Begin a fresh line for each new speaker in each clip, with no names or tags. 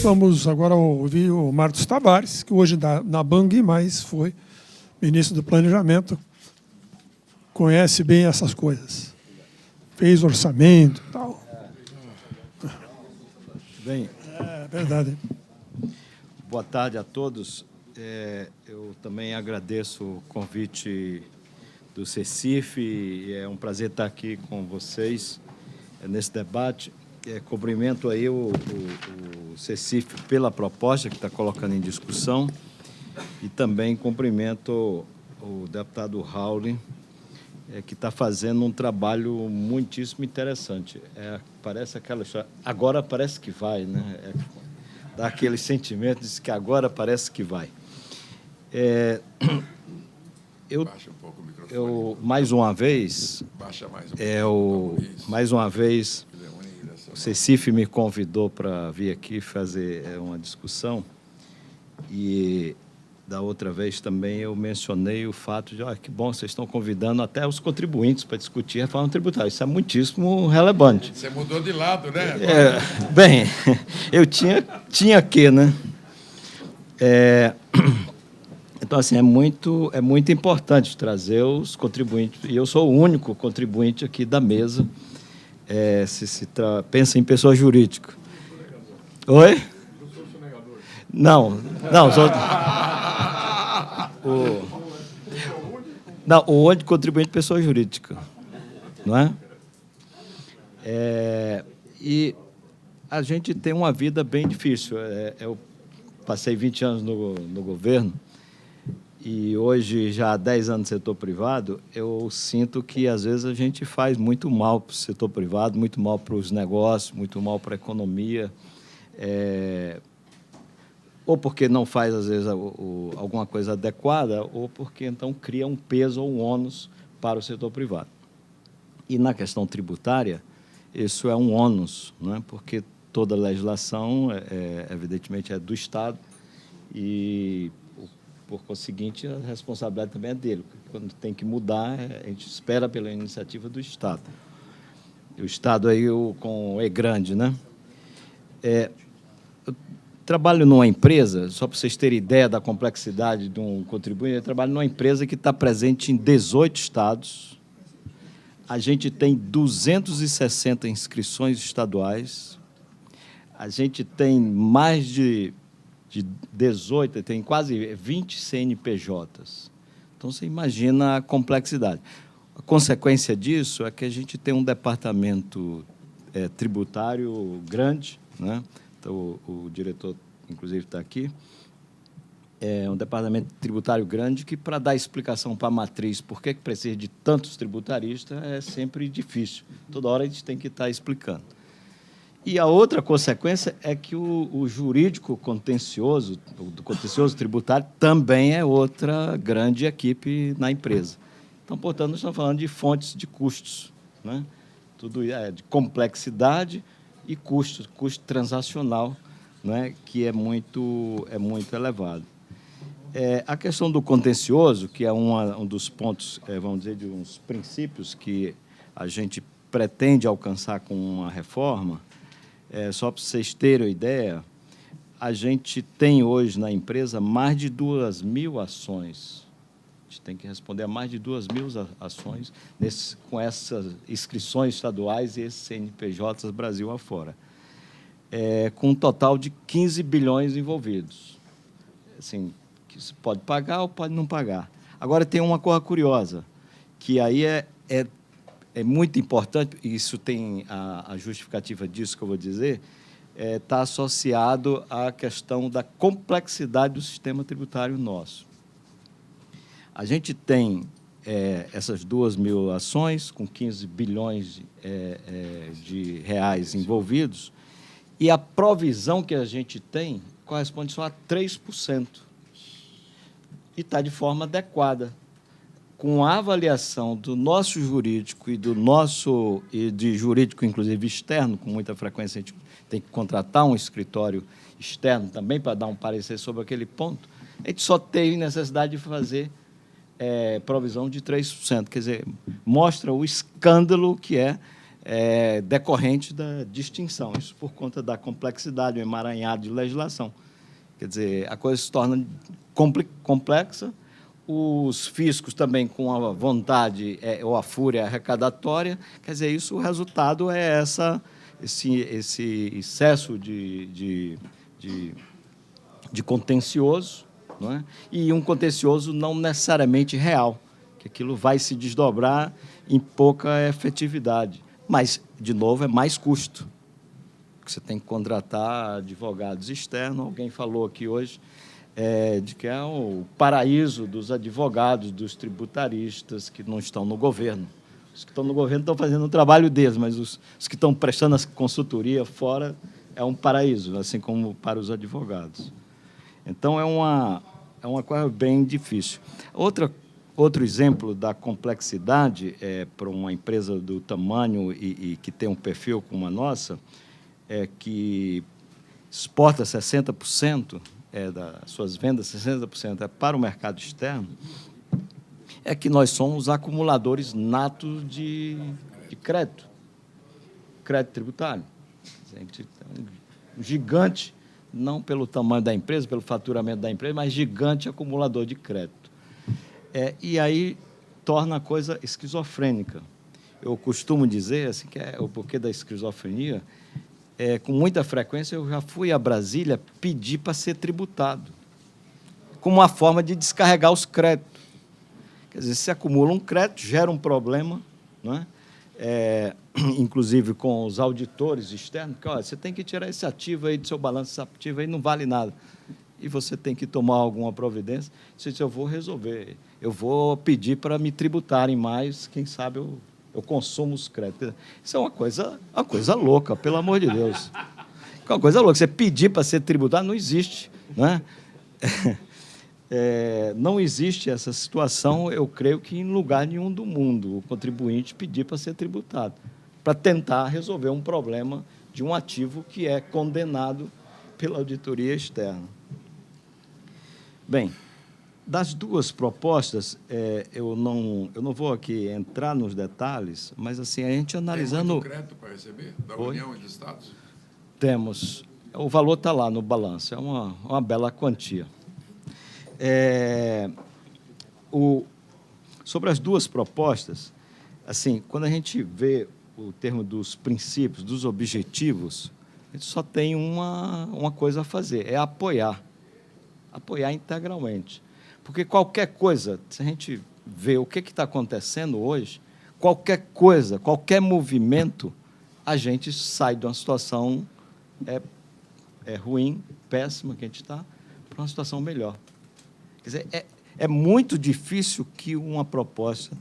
Vamos agora ouvir o Marcos Tavares, que hoje está na Bang, mas foi ministro do Planejamento, conhece bem essas coisas. Fez orçamento e tal.
Bem,
É verdade.
boa tarde a todos. Eu também agradeço o convite do CECIF. É um prazer estar aqui com vocês nesse debate. Cumprimento aí o CECIF pela proposta que está colocando em discussão e também cumprimento o deputado Raul, que está fazendo um trabalho muitíssimo interessante. Parece aquela história, agora parece que vai, né? Dá aquele sentimento de que agora parece que vai.
Baixa um pouco o microfone.
Mais uma vez,
Baixa mais um pouco.
mais uma vez, o CECIF me convidou para vir aqui fazer uma discussão e da outra vez também eu mencionei o fato de que bom, vocês estão convidando até os contribuintes para discutir a reforma tributária. Isso é muitíssimo relevante.
Você mudou de lado, né?
Bem, eu tinha que, né? Então, assim, é muito importante trazer os contribuintes. E eu sou o único contribuinte aqui da mesa. Pensa em pessoa jurídica. Oi? Não, sou... o único contribuinte pessoa jurídica, não é? E a gente tem uma vida bem difícil. Eu passei 20 anos no governo e hoje, já há 10 anos no setor privado, eu sinto que, às vezes, a gente faz muito mal para o setor privado, muito mal para os negócios, muito mal para a economia, ou porque não faz, às vezes, alguma coisa adequada, ou porque, então, cria um peso ou um ônus para o setor privado. E, na questão tributária, isso é um ônus, não é? Porque toda legislação, evidentemente, é do Estado e, por conseguinte, a responsabilidade também é dele. Quando tem que mudar, a gente espera pela iniciativa do Estado. O Estado aí com o E grande, né? Eu trabalho numa empresa, só para vocês terem ideia da complexidade de um contribuinte, eu trabalho numa empresa que está presente em 18 estados. A gente tem 260 inscrições estaduais. A gente tem mais de 18, tem quase 20 CNPJs. Então, você imagina a complexidade. A consequência disso é que a gente tem um departamento tributário grande, né? Então, o diretor, inclusive, está aqui. É um departamento tributário grande que, para dar explicação para a matriz por que precisa de tantos tributaristas, é sempre difícil. Toda hora a gente tem que estar explicando. E a outra consequência é que o jurídico contencioso, do contencioso tributário, também é outra grande equipe na empresa. Então, portanto, nós estamos falando de fontes de custos, né? Tudo de complexidade e custo transacional, né? Que é muito elevado. A questão do contencioso, que é um dos pontos, vamos dizer, de uns princípios que a gente pretende alcançar com uma reforma. Só para vocês terem uma ideia, a gente tem hoje na empresa mais de 2.000 ações. A gente tem que responder a mais de 2.000 ações com essas inscrições estaduais e esses CNPJs Brasil afora. Com um total de 15 bilhões envolvidos. Assim, que se pode pagar ou pode não pagar. Agora, tem uma coisa curiosa, que aí é muito importante, e isso tem a justificativa disso que eu vou dizer, está associado à questão da complexidade do sistema tributário nosso. A gente tem essas 2.000 ações, com 15 bilhões de reais envolvidos, e a provisão que a gente tem corresponde só a 3%. E está de forma adequada. Com a avaliação do nosso jurídico e de jurídico, inclusive, externo, com muita frequência a gente tem que contratar um escritório externo também para dar um parecer sobre aquele ponto, a gente só tem necessidade de fazer provisão de 3%. Quer dizer, mostra o escândalo que decorrente da distinção. Isso por conta da complexidade, o emaranhado de legislação. Quer dizer, a coisa se torna complexa, os fiscos também com a vontade ou a fúria arrecadatória, quer dizer, isso, o resultado é esse excesso de contencioso, não é? E um contencioso não necessariamente real, que aquilo vai se desdobrar em pouca efetividade. Mas, de novo, é mais custo. Você tem que contratar advogados externos. Alguém falou aqui hoje de que é o paraíso dos advogados, dos tributaristas que não estão no governo. Os que estão no governo estão fazendo o trabalho deles, mas os que estão prestando a consultoria fora é um paraíso, assim como para os advogados. Então, é uma coisa bem difícil. Outro exemplo da complexidade para uma empresa do tamanho e que tem um perfil como a nossa, que exporta 60%, das suas vendas, 60% para o mercado externo, é que nós somos acumuladores natos de crédito tributário. A gente é um gigante, não pelo tamanho da empresa, pelo faturamento da empresa, mas gigante acumulador de crédito. E aí torna a coisa esquizofrênica. Eu costumo dizer assim, que o porquê da esquizofrenia. Com muita frequência, eu já fui a Brasília pedir para ser tributado, como uma forma de descarregar os créditos. Quer dizer, se acumula um crédito, gera um problema, não é? Inclusive com os auditores externos, que olha, você tem que tirar esse ativo aí do seu balanço, esse ativo aí não vale nada. E você tem que tomar alguma providência. Você disse, eu vou resolver, eu vou pedir para me tributarem mais, quem sabe eu consumo os créditos. Isso é uma coisa louca, pelo amor de Deus. É uma coisa louca. Você pedir para ser tributado não existe. Né? Não existe essa situação, eu creio que em lugar nenhum do mundo, o contribuinte pedir para ser tributado, para tentar resolver um problema de um ativo que é condenado pela auditoria externa. Bem, das duas propostas, eu não vou aqui entrar nos detalhes, mas assim, a gente analisando...
Tem muito crédito para receber da União e dos Estados?
Temos. O valor está lá no balanço, é uma bela quantia. Sobre as duas propostas, assim, quando a gente vê o termo dos princípios, dos objetivos, a gente só tem uma coisa a fazer, é apoiar integralmente. Porque qualquer coisa, se a gente vê o que está acontecendo hoje, qualquer coisa, qualquer movimento, a gente sai de uma situação ruim, péssima que a gente está, para uma situação melhor. Quer dizer, é muito difícil que uma proposta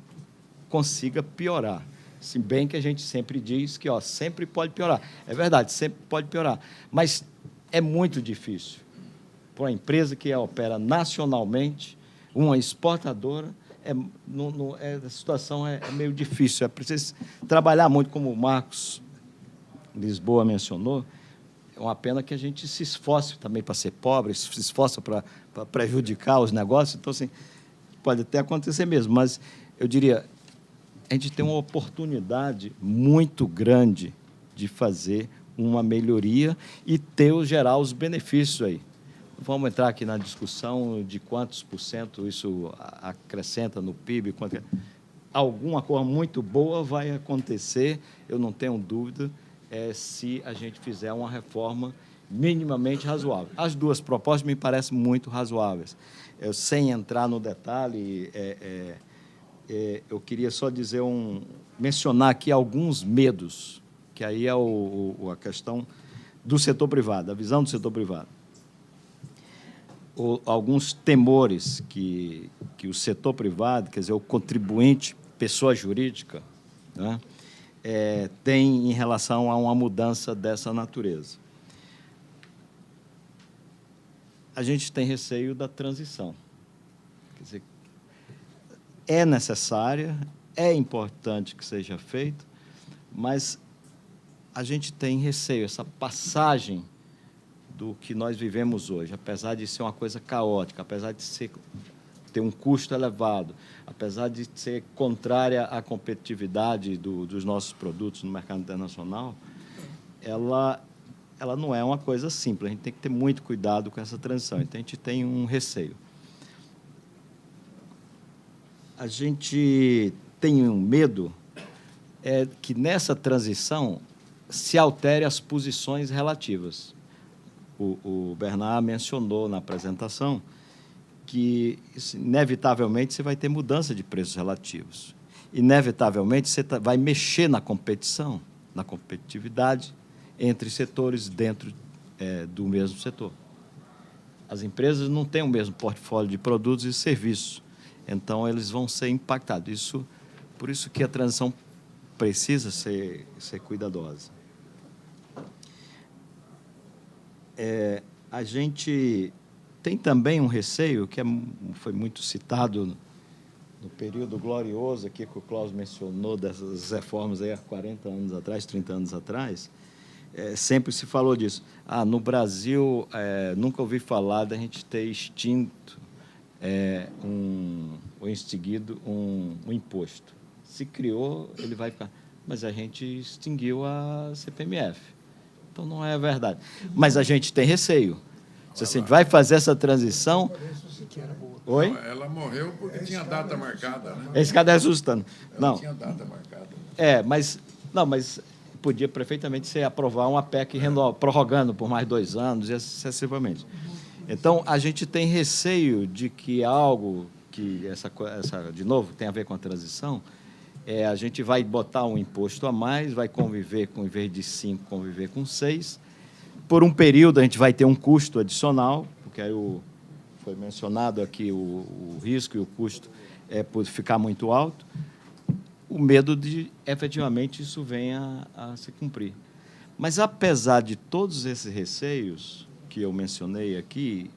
consiga piorar. Se bem que a gente sempre diz que sempre pode piorar. É verdade, sempre pode piorar. Mas é muito difícil. Para uma empresa que opera nacionalmente, uma exportadora, a situação é meio difícil. É preciso trabalhar muito, como o Marcos Lisboa mencionou. É uma pena que a gente se esforce também para ser pobre, se esforça para prejudicar os negócios. Então, assim, pode até acontecer mesmo, mas eu diria, a gente tem uma oportunidade muito grande de fazer uma melhoria e gerar os benefícios aí. Vamos entrar aqui na discussão de quantos por cento isso acrescenta no PIB. Alguma coisa muito boa vai acontecer, eu não tenho dúvida, se a gente fizer uma reforma minimamente razoável. As duas propostas me parecem muito razoáveis. Sem entrar no detalhe, eu queria só mencionar aqui alguns medos, que aí é a questão do setor privado, a visão do setor privado. Alguns temores que o setor privado, quer dizer, o contribuinte, pessoa jurídica, né, tem em relação a uma mudança dessa natureza. A gente tem receio da transição. Quer dizer, é necessária, é importante que seja feito, mas a gente tem receio, essa passagem do que nós vivemos hoje, apesar de ser uma coisa caótica, apesar de ter ter um custo elevado, apesar de ser contrária à competitividade dos nossos produtos no mercado internacional, ela não é uma coisa simples. A gente tem que ter muito cuidado com essa transição. Então, a gente tem um receio. A gente tem um medo que, nessa transição, se altere as posições relativas. O Bernard mencionou na apresentação que, inevitavelmente, você vai ter mudança de preços relativos. Inevitavelmente, você vai mexer na competição, na competitividade entre setores dentro do mesmo setor. As empresas não têm o mesmo portfólio de produtos e serviços, então eles vão ser impactados. Por isso que a transição precisa ser cuidadosa. A gente tem também um receio, que foi muito citado no período glorioso aqui que o Cláudio mencionou, dessas reformas aí há 40 anos atrás, 30 anos atrás, sempre se falou disso. No Brasil, nunca ouvi falar da gente ter extinto ou extinguido um imposto. Se criou, ele vai ficar. Mas a gente extinguiu a CPMF. Então, não é verdade. Mas a gente tem receio. Se a gente vai fazer essa transição... Oi?
Não, ela morreu porque tinha data marcada, né?
Esse cara é assustando.
Ela
Não.
tinha data marcada.
Mas podia perfeitamente ser aprovar uma PEC prorrogando por mais 2 anos e excessivamente. Então, a gente tem receio de que algo que, de novo, tem a ver com a transição, a gente vai botar um imposto a mais, vai conviver com, em vez de 5, conviver com 6. Por um período, a gente vai ter um custo adicional, porque aí foi mencionado aqui o risco e o custo por ficar muito alto. O medo de, efetivamente, isso venha a se cumprir. Mas, apesar de todos esses receios que eu mencionei aqui,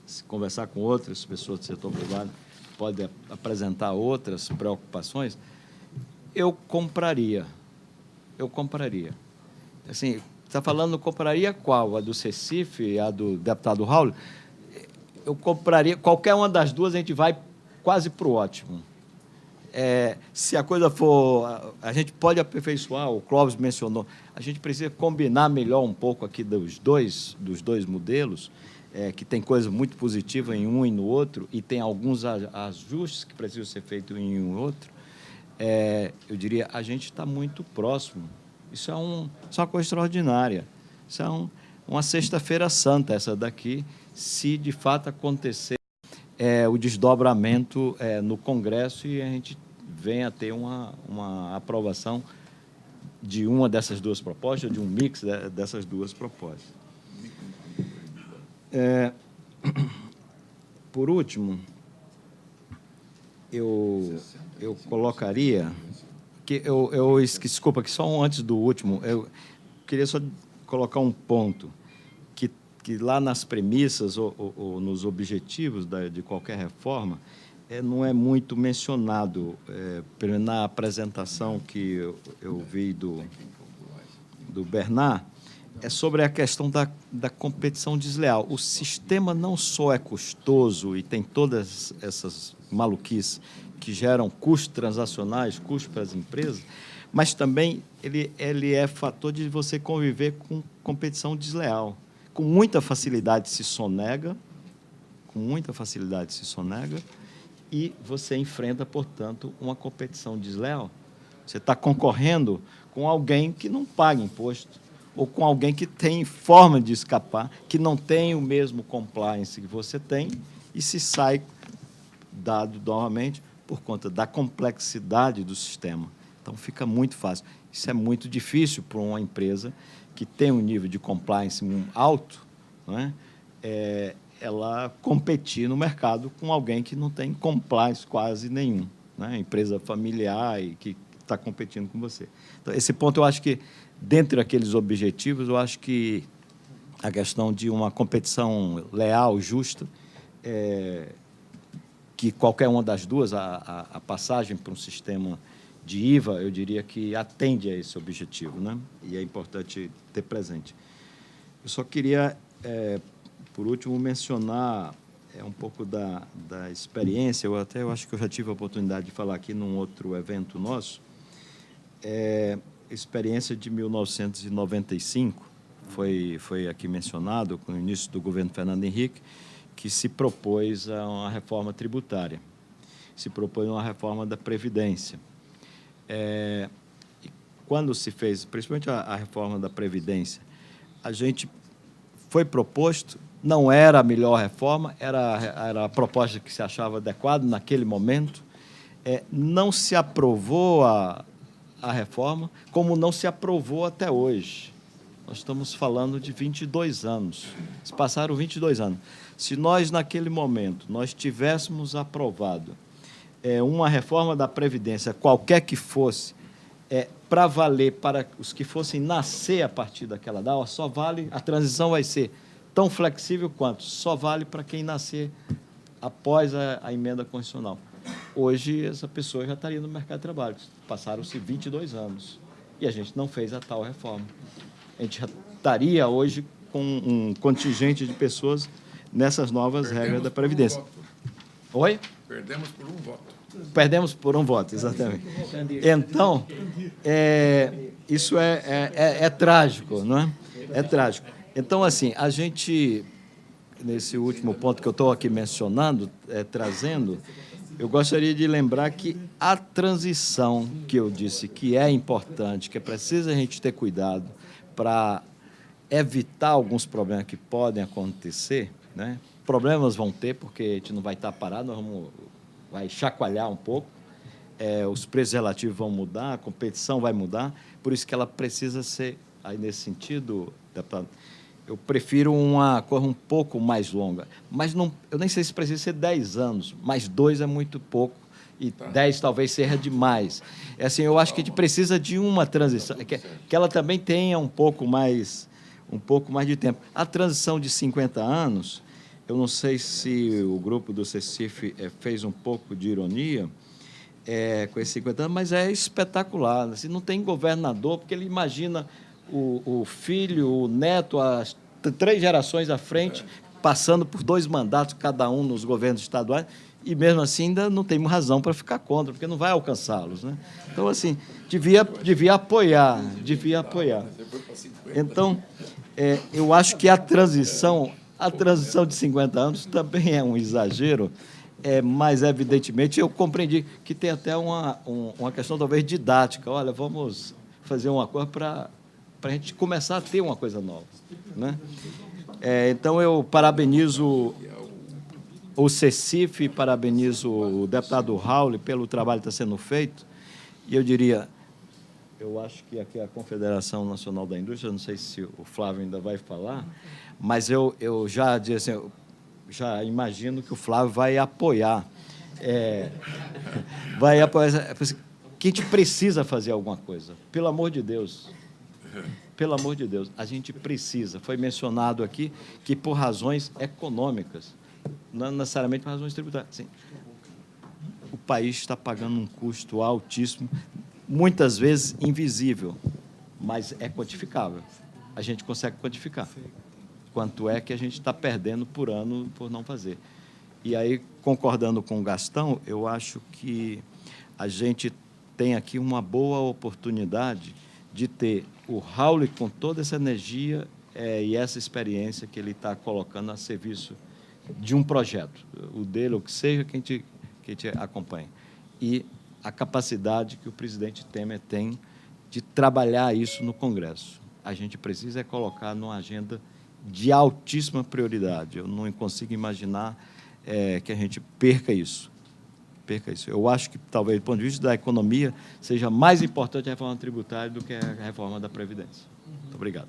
se conversar com outras pessoas do setor privado, pode apresentar outras preocupações, eu compraria. Assim, está falando, compraria qual? A do Recife, a do deputado Raul? Eu compraria, qualquer uma das duas, a gente vai quase para o ótimo. Se a coisa for... A gente pode aperfeiçoar, o Clóvis mencionou, a gente precisa combinar melhor um pouco aqui dos dois modelos, que tem coisa muito positiva em um e no outro, e tem alguns ajustes que precisam ser feitos em um e outro. Eu diria, a gente está muito próximo. Isso é uma coisa extraordinária. Isso é uma sexta-feira santa, essa daqui, se de fato acontecer o desdobramento no Congresso e a gente venha a ter uma aprovação de uma dessas duas propostas, de um mix dessas duas propostas. Por último, eu colocaria... Desculpa, que só antes do último, eu queria só colocar um ponto, que lá nas premissas ou nos objetivos de qualquer reforma, não é muito mencionado, na apresentação que eu vi do Bernard, sobre a questão da competição desleal. O sistema não só é custoso e tem todas essas maluquices que geram custos transacionais, custos para as empresas, mas também ele é fator de você conviver com competição desleal. Com muita facilidade se sonega, e você enfrenta, portanto, uma competição desleal. Você está concorrendo com alguém que não paga imposto, ou com alguém que tem forma de escapar, que não tem o mesmo compliance que você tem, e se sai dado novamente por conta da complexidade do sistema. Então, fica muito fácil. Isso é muito difícil para uma empresa que tem um nível de compliance alto, não é? Ela competir no mercado com alguém que não tem compliance quase nenhum, né? Empresa familiar e que está competindo com você. Então, esse ponto, eu acho que, dentre aqueles objetivos, eu acho que a questão de uma competição leal, justa, que qualquer uma das duas, a passagem para um sistema de IVA, eu diria que atende a esse objetivo, né? E é importante ter presente. Eu só queria, por último, mencionar um pouco da experiência. Eu acho que eu já tive a oportunidade de falar aqui num outro evento nosso. Experiência de 1995, foi aqui mencionado, com o início do governo Fernando Henrique, que se propôs a uma reforma tributária, se propôs uma reforma da Previdência. E quando se fez, principalmente a reforma da Previdência, a gente foi proposto, não era a melhor reforma, era a proposta que se achava adequada naquele momento, não se aprovou a reforma, como não se aprovou até hoje. Nós estamos falando de 22 anos. Se passaram 22 anos. Se nós, naquele momento, nós tivéssemos aprovado uma reforma da Previdência, qualquer que fosse, para valer para os que fossem nascer a partir daquela data, só vale, a transição vai ser tão flexível quanto, só vale para quem nascer após a emenda constitucional. Hoje, essa pessoa já estaria no mercado de trabalho. Passaram-se 22 anos e a gente não fez a tal reforma. A gente já estaria hoje com um contingente de pessoas nessas novas regras da Previdência. Oi?
Perdemos por um voto.
Perdemos por um voto, exatamente. Então, isso é trágico, não é? É trágico. Então, assim, a gente, nesse último ponto que eu estou aqui mencionando, trazendo, eu gostaria de lembrar que a transição que eu disse que é importante, que é preciso a gente ter cuidado para evitar alguns problemas que podem acontecer, né? Problemas vão ter, porque a gente não vai estar parado, vai chacoalhar um pouco, os preços relativos vão mudar, a competição vai mudar, por isso que ela precisa ser, aí nesse sentido, deputado, eu prefiro uma coisa um pouco mais longa, mas não, eu nem sei se precisa ser 10 anos, mas 2 é muito pouco, e 10 talvez seja demais. Assim, eu acho que a gente precisa de uma transição, que ela também tenha um pouco mais de tempo. A transição de 50 anos, eu não sei se o grupo do CECIF fez um pouco de ironia com esses 50 anos, mas é espetacular. Assim, não tem governador, porque ele imagina o filho, o neto, as 3 gerações à frente, passando por 2 mandatos, cada um nos governos estaduais, e mesmo assim ainda não tem razão para ficar contra, porque não vai alcançá-los, né? Então, assim, devia apoiar. Então, eu acho que a transição de 50 anos também é um exagero, mas, evidentemente, eu compreendi que tem até uma questão, talvez, didática. Olha, vamos fazer uma coisa para a gente começar a ter uma coisa nova, né? Então, eu parabenizo o CECIF, parabenizo o deputado Raul pelo trabalho que está sendo feito, e eu diria, eu acho que aqui a Confederação Nacional da Indústria, não sei se o Flávio ainda vai falar, mas eu já disse assim, já imagino que o Flávio vai apoiar, que a gente precisa fazer alguma coisa, pelo amor de Deus. Pelo amor de Deus, a gente precisa. Foi mencionado aqui que por razões econômicas, não necessariamente por razões tributárias. Sim, o país está pagando um custo altíssimo, muitas vezes invisível, mas é quantificável. A gente consegue quantificar quanto é que a gente está perdendo por ano por não fazer. E aí, concordando com o Gastão, eu acho que a gente tem aqui uma boa oportunidade de ter o Raul com toda essa energia e essa experiência que ele está colocando a serviço de um projeto, o dele, ou que seja, que a gente acompanha. E a capacidade que o presidente Temer tem de trabalhar isso no Congresso. A gente precisa colocar numa agenda de altíssima prioridade. Eu não consigo imaginar que a gente perca isso. Eu acho que, talvez, do ponto de vista da economia, seja mais importante a reforma tributária do que a reforma da Previdência. Muito obrigado.